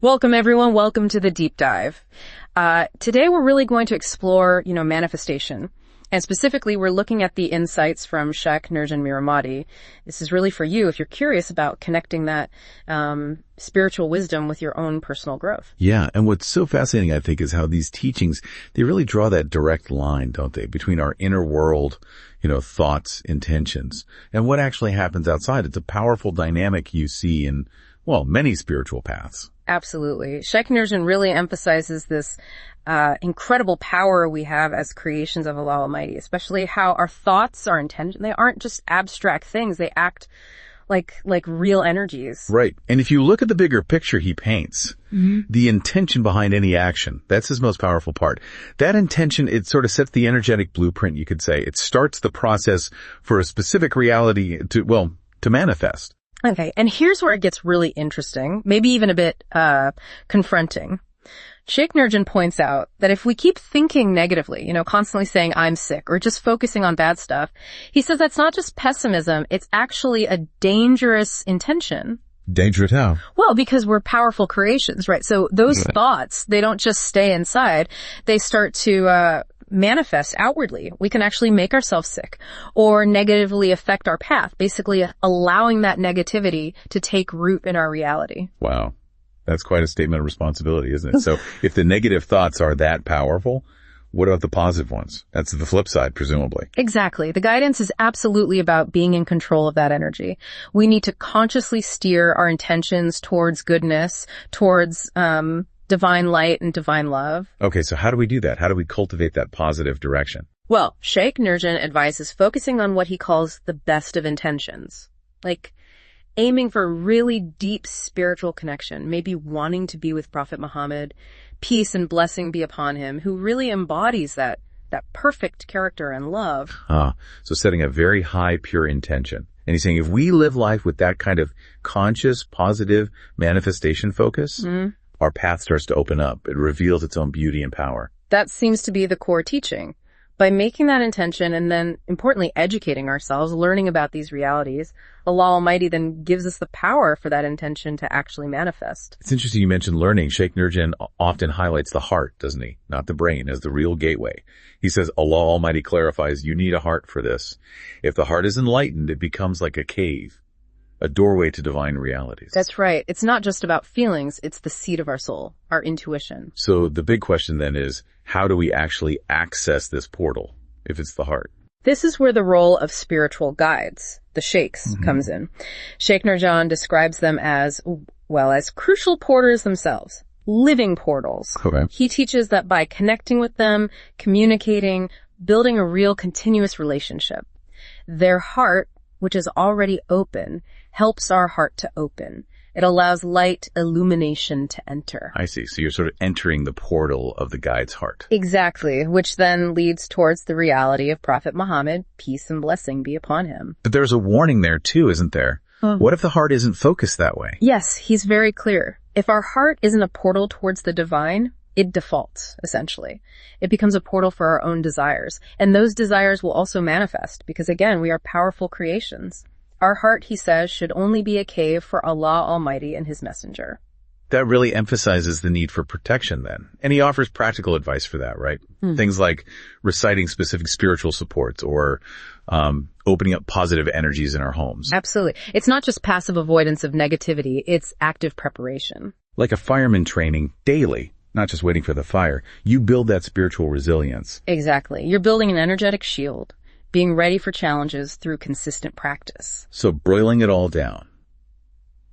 Welcome, everyone. Welcome to the deep dive. Today, we're really going to explore, manifestation. And specifically, we're looking at the insights from Sheikh Nurjan Miramati. This is really for you if you're curious about connecting that spiritual wisdom with your own personal growth. Yeah, and what's so fascinating, I think, is how these teachings, they really draw that direct line, don't they, between our inner world, thoughts, intentions, and what actually happens outside. It's a powerful dynamic you see in, many spiritual paths. Absolutely. Sheikh Nurjan really emphasizes this incredible power we have as creations of Allah Almighty, especially how our thoughts, our intention, they aren't just abstract things. They act like real energies. Right. And if you look at the bigger picture he paints, the intention behind any action, that's his most powerful part. That intention, it sort of sets the energetic blueprint, you could say. It starts the process for a specific reality to manifest. Okay, and here's where it gets really interesting, maybe even a bit confronting. Sheikh Nurjan points out that if we keep thinking negatively, constantly saying I'm sick or just focusing on bad stuff, he says that's not just pessimism, it's actually a dangerous intention. Dangerous how? Well, because we're powerful creations, right? So those thoughts, they don't just stay inside, they start to manifest outwardly. We can actually make ourselves sick or negatively affect our path, basically allowing that negativity to take root in our reality. Wow. That's quite a statement of responsibility, isn't it? So if the negative thoughts are that powerful, what about the positive ones? That's the flip side, presumably. Exactly. The guidance is absolutely about being in control of that energy. We need to consciously steer our intentions towards goodness, towards divine light and divine love. Okay, so how do we do that? How do we cultivate that positive direction? Well, Sheikh Nurjan advises focusing on what he calls the best of intentions. Like aiming for really deep spiritual connection, maybe wanting to be with Prophet Muhammad, peace and blessing be upon him, who really embodies that perfect character and love. So setting a very high, pure intention. And he's saying if we live life with that kind of conscious, positive manifestation focus, our path starts to open up. It reveals its own beauty and power. That seems to be the core teaching. By making that intention and then, importantly, educating ourselves, learning about these realities, Allah Almighty then gives us the power for that intention to actually manifest. It's interesting you mentioned learning. Sheikh Nurjan often highlights the heart, doesn't he? Not the brain, as the real gateway. He says Allah Almighty clarifies you need a heart for this. If the heart is enlightened, it becomes like a cave, a doorway to divine realities. That's right. It's not just about feelings. It's the seat of our soul, our intuition. So the big question then is, how do we actually access this portal if it's the heart? This is where the role of spiritual guides, the sheikhs, comes in. Sheikh Nurjan describes them as crucial portals themselves, living portals. Okay. He teaches that by connecting with them, communicating, building a real continuous relationship, their heart, which is already open, helps our heart to open. It allows light illumination to enter. I see. So you're sort of entering the portal of the guide's heart. Exactly, which then leads towards the reality of Prophet Muhammad, peace and blessing be upon him. But there's a warning there too, isn't there? What if the heart isn't focused that way? Yes, he's very clear. If our heart isn't a portal towards the divine, it defaults, essentially. It becomes a portal for our own desires. And those desires will also manifest because, again, we are powerful creations. Our heart, he says, should only be a cave for Allah Almighty and His Messenger. That really emphasizes the need for protection then. And he offers practical advice for that, right? Things like reciting specific spiritual supports or opening up positive energies in our homes. Absolutely. It's not just passive avoidance of negativity, it's active preparation. Like a fireman training daily, not just waiting for the fire. You build that spiritual resilience. Exactly. You're building an energetic shield, being ready for challenges through consistent practice. So boiling it all down,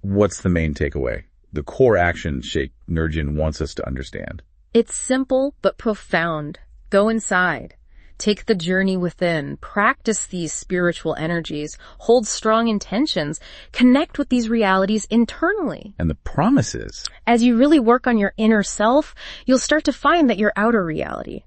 what's the main takeaway? The core action Sheikh Nurjan wants us to understand. It's simple but profound. Go inside. Take the journey within. Practice these spiritual energies. Hold strong intentions. Connect with these realities internally. And the promises. As you really work on your inner self, you'll start to find that your outer reality,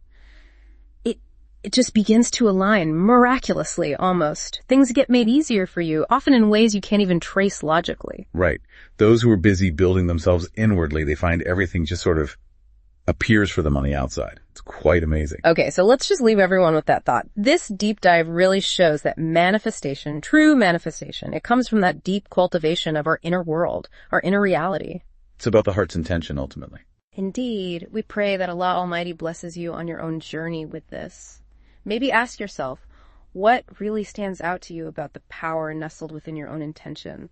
it just begins to align miraculously almost. Things get made easier for you, often in ways you can't even trace logically. Right. Those who are busy building themselves inwardly, they find everything just sort of appears for them on the outside. It's quite amazing. Okay, so let's just leave everyone with that thought. This deep dive really shows that manifestation, true manifestation, it comes from that deep cultivation of our inner world, our inner reality. It's about the heart's intention ultimately. Indeed, we pray that Allah Almighty blesses you on your own journey with this. Maybe ask yourself, what really stands out to you about the power nestled within your own intention?